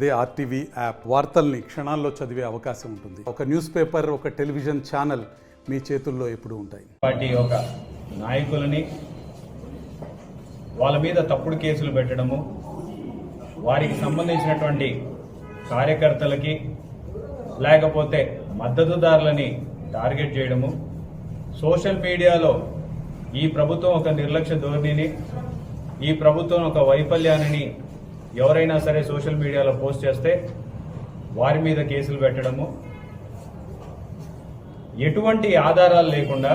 అదే RTV app వార్తల్ని క్షణాల్లో చదివే అవకాశం ఉంటుంది. ఒక న్యూస్ పేపర్, ఒక టెలివిజన్ ఛానల్ మీ చేతుల్లో ఎప్పుడూ ఉంటాయి. పార్టీ ఒక నాయకులని వాళ్ళ మీద తప్పుడు కేసులు పెట్టడము, వారికి సంబంధించినటువంటి కార్యకర్తలకి లేకపోతే మద్దతుదారులని టార్గెట్ చేయడము, సోషల్ మీడియాలో ఈ ప్రభుత్వం ఒక నిర్లక్ష్య ధోరణిని, ఈ ప్రభుత్వం ఒక వైఫల్యాన్ని ఎవరైనా సరే సోషల్ మీడియాలో పోస్ట్ చేస్తే వారి మీద కేసులు పెట్టడము, ఎటువంటి ఆధారాలు లేకుండా,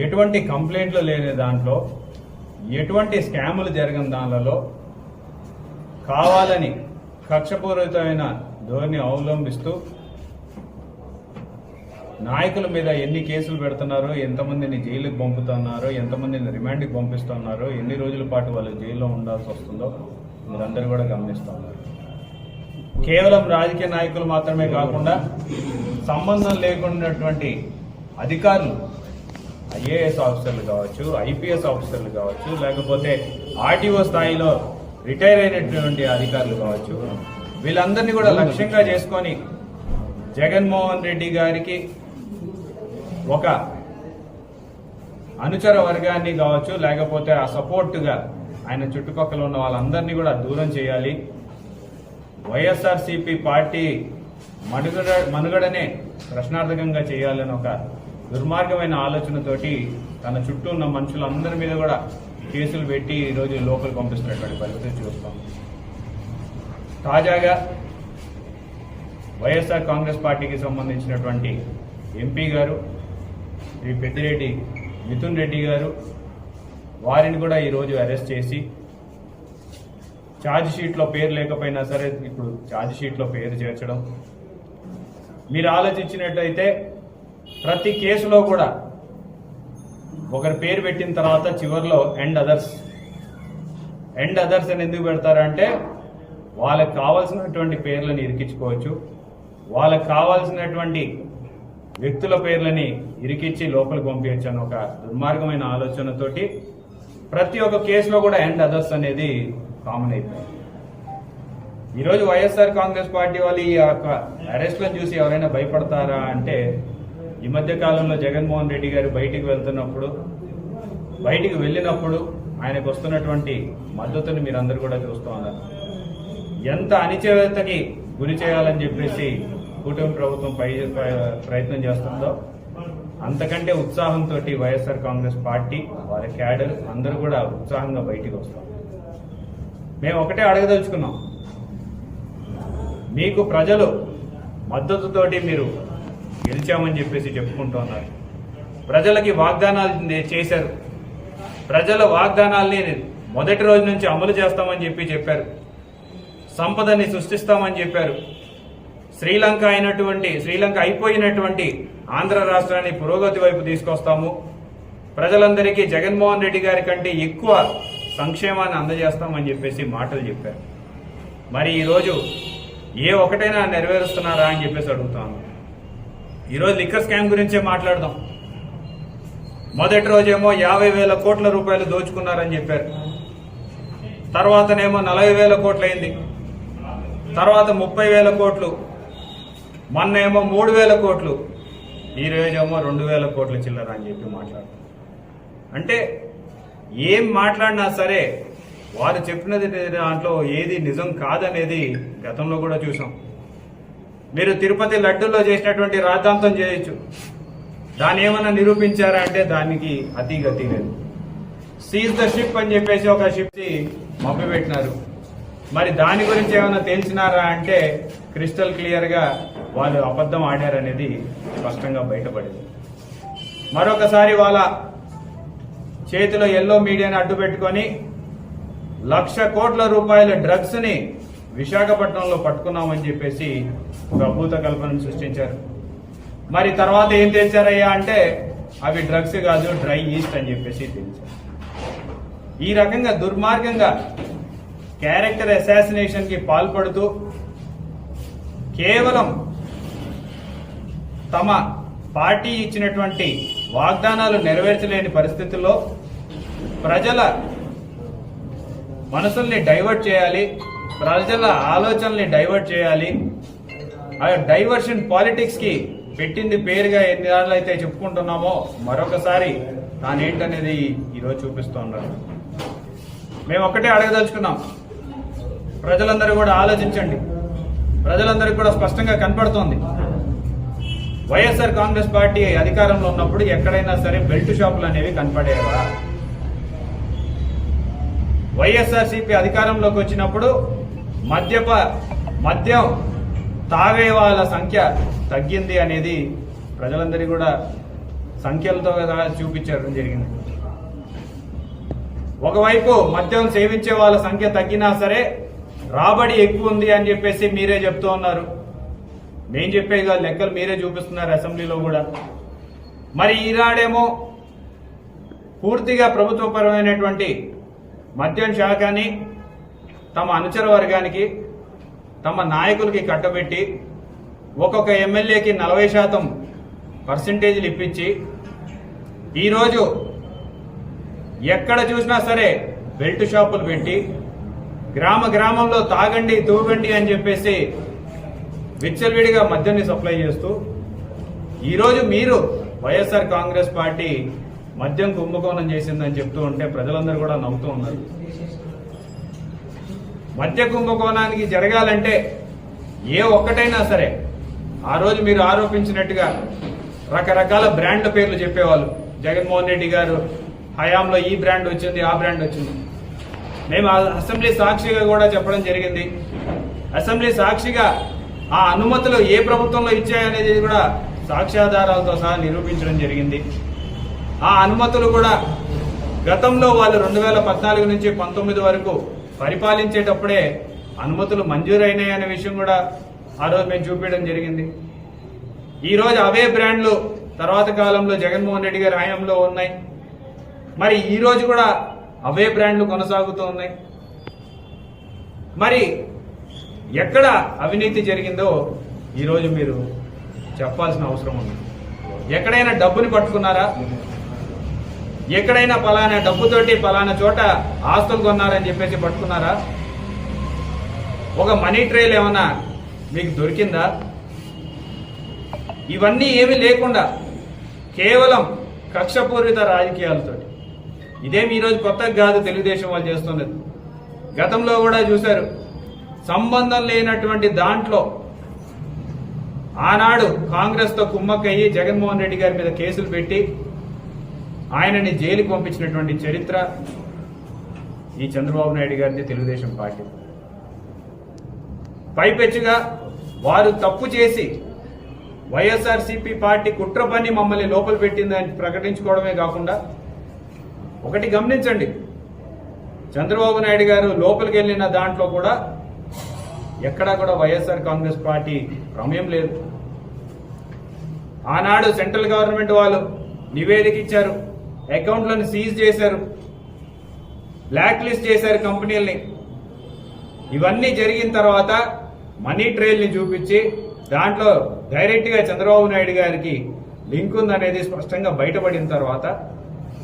ఎటువంటి కంప్లైంట్లు లేని దాంట్లో, ఎటువంటి స్కాములు జరిగిన దానిలో కావాలని కక్షపూరితమైన ధోరణి అవలంబిస్తూ నాయకుల మీద ఎన్ని కేసులు పెడుతున్నారో, ఎంతమందిని జైలుకి పంపుతున్నారో, ఎంతమందిని రిమాండ్కి పంపిస్తున్నారో, ఎన్ని రోజుల పాటు వాళ్ళు జైల్లో ఉండాల్సి వస్తుందో మీరందరూ కూడా గమనిస్తున్నారు. కేవలం రాజకీయ నాయకులు మాత్రమే కాకుండా సంబంధం లేకున్నటువంటి అధికారులు, ఐఏఎస్ ఆఫీసర్లు కావచ్చు, ఐపీఎస్ ఆఫీసర్లు కావచ్చు, లేకపోతే ఆర్టీఓ స్థాయిలో రిటైర్ అయినటువంటి అధికారులు కావచ్చు, వీళ్ళందరినీ కూడా లక్ష్యంగా చేసుకొని జగన్మోహన్ రెడ్డి గారికి ఒక అనుచర వర్గాన్ని కావచ్చు, లేకపోతే ఆ సపోర్టుగా ఆయన చుట్టుపక్కల ఉన్న వాళ్ళందరినీ కూడా దూరం చేయాలి. వైఎస్ఆర్సీపీ పార్టీ మనుగడనే ప్రశ్నార్థకంగా చేయాలని ఒక దుర్మార్గమైన ఆలోచనతోటి తన చుట్టూ ఉన్న మనుషులందరి మీద కూడా కేసులు పెట్టి ఈరోజు లోపలికి పంపిస్తున్నటువంటి పరిస్థితి చూస్తాం. తాజాగా వైఎస్ఆర్ కాంగ్రెస్ పార్టీకి సంబంధించినటువంటి ఎంపీ గారు శ్రీ పెద్దిరెడ్డి మిథున్ రెడ్డి గారు, వారిని కూడా ఈరోజు అరెస్ట్ చేసి ఛార్జ్ షీట్లో పేరు లేకపోయినా సరే ఇప్పుడు ఛార్జ్ షీట్లో పేరు చేర్చడం. మీరు ఆలోచించినట్టయితే ప్రతి కేసులో కూడా ఒకరి పేరు పెట్టిన తర్వాత చివరిలో అండ్ అదర్స్ అని ఎందుకు పెడతారంటే వాళ్ళకి కావాల్సినటువంటి పేర్లను ఇరికించుకోవచ్చు, వాళ్ళకి కావాల్సినటువంటి వ్యక్తుల పేర్లని ఇరికిచ్చి లోపలికి పంపించచ్చు అని ఒక దుర్మార్గమైన ఆలోచనతోటి ప్రతి ఒక్క కేసులో కూడా అండ్ అదర్స్ అనేది కామన్ అయిపోయింది. ఈరోజు వైఎస్ఆర్ కాంగ్రెస్ పార్టీ వాళ్ళు ఈ యొక్క అరెస్ట్లను చూసి ఎవరైనా భయపడతారా అంటే, ఈ మధ్య కాలంలో జగన్మోహన్ రెడ్డి గారు బయటికి వెళ్ళినప్పుడు ఆయనకు వస్తున్నటువంటి మద్దతుని మీరందరూ కూడా చూస్తూ ఉన్నారు. ఎంత అణిచివేతకి గురి చేయాలని చెప్పేసి కూటమి ప్రభుత్వం ప్రయత్నం చేస్తుందో అంతకంటే ఉత్సాహంతో వైఎస్ఆర్ కాంగ్రెస్ పార్టీ, వారి క్యాడర్ అందరూ కూడా ఉత్సాహంగా బయటికి వస్తాం. మేము ఒకటే అడగదలుచుకున్నాం, మీకు ప్రజలు మద్దతుతోటి మీరు గెలిచామని చెప్పేసి చెప్పుకుంటూ ఉన్నారు. ప్రజలకి వాగ్దానాలు చేశారు, ప్రజల వాగ్దానాల్ని మొదటి రోజు నుంచి అమలు చేస్తామని చెప్పారు, సంపదని సృష్టిస్తామని చెప్పారు, శ్రీలంక అయిపోయినటువంటి ఆంధ్ర రాష్ట్రాన్ని పురోగతి వైపు తీసుకొస్తాము, ప్రజలందరికీ జగన్మోహన్ రెడ్డి గారి కంటే ఎక్కువ సంక్షేమాన్ని అందజేస్తామని చెప్పేసి మాటలు చెప్పారు. మరి ఈరోజు ఏ ఒకటైనా నెరవేరుస్తున్నారా అని చెప్పేసి అడుగుతాను. ఈరోజు లిక్కర్ స్కామ్ గురించే మాట్లాడదాం. మొదటి రోజేమో 50,000 కోట్ల రూపాయలు దోచుకున్నారని చెప్పారు, తర్వాతనేమో 40,000 కోట్లు అయింది, తర్వాత 30,000 కోట్లు, మొన్న ఏమో 3,000 కోట్లు, ఈ రోజేమో 2,000 కోట్ల చిల్లర అని చెప్పి మాట్లాడుతారు. అంటే ఏం మాట్లాడినా సరే వారు చెప్పినది దాంట్లో ఏది నిజం కాదనేది గతంలో కూడా చూసాం. మీరు తిరుపతి లడ్డూలో చేసినటువంటి రాద్ధాంతం చేయొచ్చు, దాన్ని ఏమన్నా నిరూపించారా అంటే దానికి అతిగతి లేదు. సీజ్ ద షిప్ అని చెప్పేసి ఒక షిప్ మభ్య పెట్టినారు, మరి దాని గురించి ఏమైనా తెలిసినారా అంటే క్రిస్టల్ క్లియర్ గా వాళ్ళు అబద్ధం ఆడారనేది స్పష్టంగా బయటపడింది. మరొకసారి వాళ్ళ చేతిలో ఎల్లో మీడియాని అడ్డు పెట్టుకొని 1,00,000 కోట్ల రూపాయల డ్రగ్స్ ని విశాఖపట్నంలో పట్టుకున్నామని చెప్పేసి ఒక అభూత కల్పనను సృష్టించారు. మరి తర్వాత ఏం తెలిసారయ్యా అంటే అవి డ్రగ్స్ కాదు, డ్రై ఈస్ట్ అని చెప్పేసి తెలిసారు. ఈ రకంగా దుర్మార్గంగా క్యారెక్టర్ అసాసినేషన్ కి పాల్పడుతూ కేవలం తమ పార్టీ ఇచ్చినటువంటి వాగ్దానాలు నెరవేర్చలేని పరిస్థితుల్లో ప్రజల మనసుల్ని డైవర్ట్ చేయాలి, ప్రజల ఆలోచనల్ని డైవర్ట్ చేయాలి. ఆ డైవర్షన్ పాలిటిక్స్కి పెట్టింది పేరుగా ఎన్ని ఏళ్ళు అయితే చెప్పుకుంటున్నామో మరొకసారి తానేంటనేది ఈరోజు చూపిస్తూ ఉన్నారు. మేము ఒక్కటే అడగదలుచుకున్నాం, ప్రజలందరూ కూడా ఆలోచించండి. ప్రజలందరికీ కూడా స్పష్టంగా కనపడుతోంది, వైఎస్ఆర్ కాంగ్రెస్ పార్టీ అధికారంలో ఉన్నప్పుడు ఎక్కడైనా సరే బెల్ట్ షాపులు అనేవి కనపడేవా? వైఎస్ఆర్సీపీ అధికారంలోకి వచ్చినప్పుడు మద్యం తాగే వాళ్ళ సంఖ్య తగ్గింది అనేది ప్రజలందరికీ కూడా సంఖ్యలతో చూపించడం జరిగింది. ఒకవైపు మద్యం సేవించే వాళ్ళ సంఖ్య తగ్గినా సరే రాబడి ఎక్కువ ఉంది అని చెప్పేసి మీరే చెప్తూ ఉన్నారు. నేను చెప్పే లెక్కలు మీరే చూపిస్తున్నారు అసెంబ్లీలో కూడా. మరి ఈనాడేమో పూర్తిగా ప్రభుత్వపరమైనటువంటి మద్యం శాఖని తమ అనుచర వర్గానికి, తమ నాయకులకి కట్టబెట్టి ఒక్కొక్క ఎమ్మెల్యేకి 40% పర్సెంటేజీలు ఇప్పించి ఈరోజు ఎక్కడ చూసినా సరే బెల్ట్ షాపులు పెట్టి గ్రామంలో తాగండి తూగండి అని చెప్పేసి విచ్చలవిడిగా మద్యాన్ని సప్లై చేస్తూ ఈరోజు మీరు వైఎస్ఆర్ కాంగ్రెస్ పార్టీ మద్యం కుంభకోణం చేసిందని చెప్తూ ఉంటే ప్రజలందరూ కూడా నవ్వుతూ ఉన్నారు. మద్య కుంభకోణానికి జరగాలంటే ఏ ఒక్కటైనా సరే ఆ రోజు మీరు ఆరోపించినట్టుగా రకరకాల బ్రాండ్ల పేర్లు చెప్పేవాళ్ళు. జగన్మోహన్ రెడ్డి గారు హయాంలో ఈ బ్రాండ్ వచ్చింది, ఆ బ్రాండ్ వచ్చింది. మేము అసెంబ్లీ సాక్షిగా కూడా చెప్పడం జరిగింది. అసెంబ్లీ సాక్షిగా ఆ అనుమతులు ఏ ప్రభుత్వంలో ఇచ్చాయనేది కూడా సాక్ష్యాధారాలతో సహా నిరూపించడం జరిగింది. ఆ అనుమతులు కూడా గతంలో వాళ్ళు 2014 నుంచి 19 వరకు పరిపాలించేటప్పుడే అనుమతులు మంజూరైనాయి అనే విషయం కూడా ఆ రోజు మేము చూపించడం జరిగింది. ఈరోజు అవే బ్రాండ్లు తర్వాత కాలంలో జగన్మోహన్ రెడ్డి గారి హయాంలో ఉన్నాయి. మరి ఈ రోజు కూడా అవే బ్రాండ్లు కొనసాగుతూ ఉన్నాయి. మరి ఎక్కడ అవినీతి జరిగిందో ఈరోజు మీరు చెప్పాల్సిన అవసరం ఉంది. ఎక్కడైనా డబ్బుని పట్టుకున్నారా? ఎక్కడైనా పలానా డబ్బుతోటి పలానా చోట ఆస్తులు కొన్నారని చెప్పేసి పట్టుకున్నారా? ఒక మనీ ట్రైల్ ఏమన్నా మీకు దొరికిందా? ఇవన్నీ ఏమీ లేకుండా కేవలం కక్షపూరిత రాజకీయాలతో, ఇదేమి ఈరోజు కొత్తగా కాదు తెలుగుదేశం వాళ్ళు చేస్తున్నది. గతంలో కూడా చూశారు. సంబంధం లేనటువంటి దాంట్లో ఆనాడు కాంగ్రెస్తో కుమ్మక్కయ్యి జగన్మోహన్ రెడ్డి గారి మీద కేసులు పెట్టి ఆయనని జైలుకి పంపించినటువంటి చరిత్ర ఈ చంద్రబాబు నాయుడు గారిది, తెలుగుదేశం పార్టీ. పైపెచ్చుగా వారు తప్పు చేసి వైఎస్ఆర్సీపీ పార్టీ కుట్ర పని మమ్మల్ని లోపల పెట్టిందని ప్రకటించుకోవడమే కాకుండా, ఒకటి గమనించండి, చంద్రబాబు నాయుడు గారు లోపలికి వెళ్ళిన దాంట్లో కూడా ఎక్కడా కూడా వైఎస్ఆర్ కాంగ్రెస్ పార్టీ ప్రమేయం లేదు. ఆనాడు సెంట్రల్ గవర్నమెంట్ వాళ్ళు నివేదిక ఇచ్చారు, అకౌంట్లను సీజ్ చేశారు, బ్లాక్ లిస్ట్ చేశారు కంపెనీలని. ఇవన్నీ జరిగిన తర్వాత మనీ ట్రైల్ని చూపించి దాంట్లో డైరెక్ట్గా చంద్రబాబు నాయుడు గారికి లింక్ ఉందనేది స్పష్టంగా బయటపడిన తర్వాత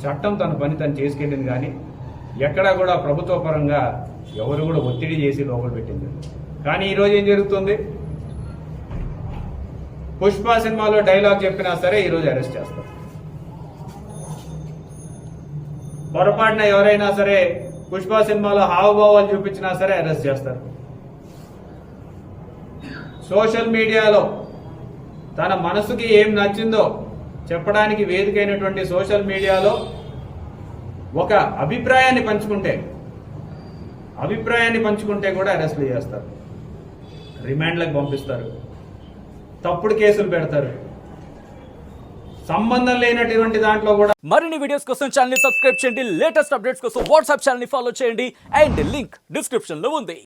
చట్టం తన పని తను చేసుకెళ్ళింది. కానీ ఎక్కడా కూడా ప్రభుత్వ పరంగా ఎవరు కూడా ఒత్తిడి చేసి లోపల పెట్టింది. కానీ ఈరోజు ఏం జరుగుతుంది? పుష్ప సినిమాలో డైలాగ్ చెప్పినా సరే ఈరోజు అరెస్ట్ చేస్తారు. పొరపాటున ఎవరైనా సరే పుష్ప సినిమాలో హావభావాలు చూపించినా సరే అరెస్ట్ చేస్తారు. సోషల్ మీడియాలో తన మనసుకి ఏం నచ్చిందో చెప్పడానికి వేదికైనటువంటి సోషల్ మీడియాలో ఒక అభిప్రాయాన్ని పంచుకుంటే కూడా అరెస్టులు చేస్తారు, రిమాండ్లకు పంపిస్తారు, తప్పుడు కేసులు పెడతారు. సంబంధం లేనటువంటి దాంట్లో కూడా. మరిన్ని వీడియోస్ కోసం ఛానల్ ని సబ్స్క్రైబ్ చేయండి. లేటెస్ట్ అప్డేట్స్ కోసం వాట్సాప్ ఛానల్ ని ఫాలో చేయండి. అండ్ లింక్ డిస్క్రిప్షన్ లో ఉంది.